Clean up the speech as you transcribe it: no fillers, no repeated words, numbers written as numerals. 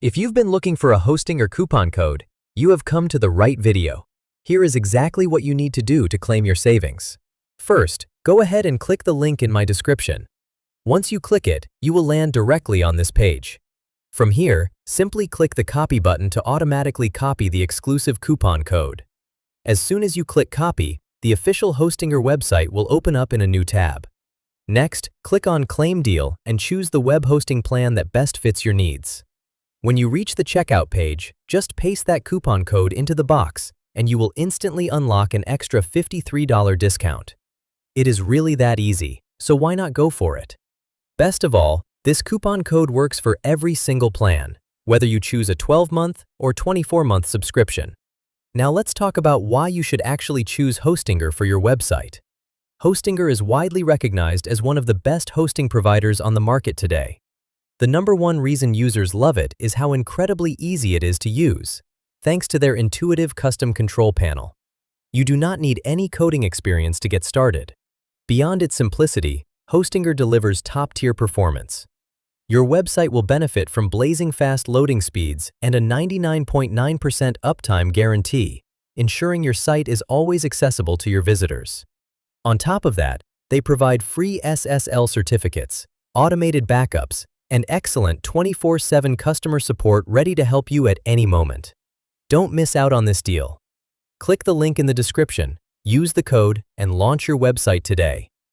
If you've been looking for a Hostinger coupon code, you have come to the right video. Here is exactly what you need to do to claim your savings. First, go ahead and click the link in my description. Once you click it, you will land directly on this page. From here, simply click the copy button to automatically copy the exclusive coupon code. As soon as you click copy, the official Hostinger website will open up in a new tab. Next, click on Claim Deal and choose the web hosting plan that best fits your needs. When you reach the checkout page, just paste that coupon code into the box and you will instantly unlock an extra $53 discount. It is really that easy, so why not go for it? Best of all, this coupon code works for every single plan, whether you choose a 12-month or 24-month subscription. Now let's talk about why you should actually choose Hostinger for your website. Hostinger is widely recognized as one of the best hosting providers on the market today. The number one reason users love it is how incredibly easy it is to use, thanks to their intuitive custom control panel. You do not need any coding experience to get started. Beyond its simplicity, Hostinger delivers top-tier performance. Your website will benefit from blazing fast loading speeds and a 99.9% uptime guarantee, ensuring your site is always accessible to your visitors. On top of that, they provide free SSL certificates, automated backups, and excellent 24/7 customer support ready to help you at any moment. Don't miss out on this deal. Click the link in the description, use the code, and launch your website today.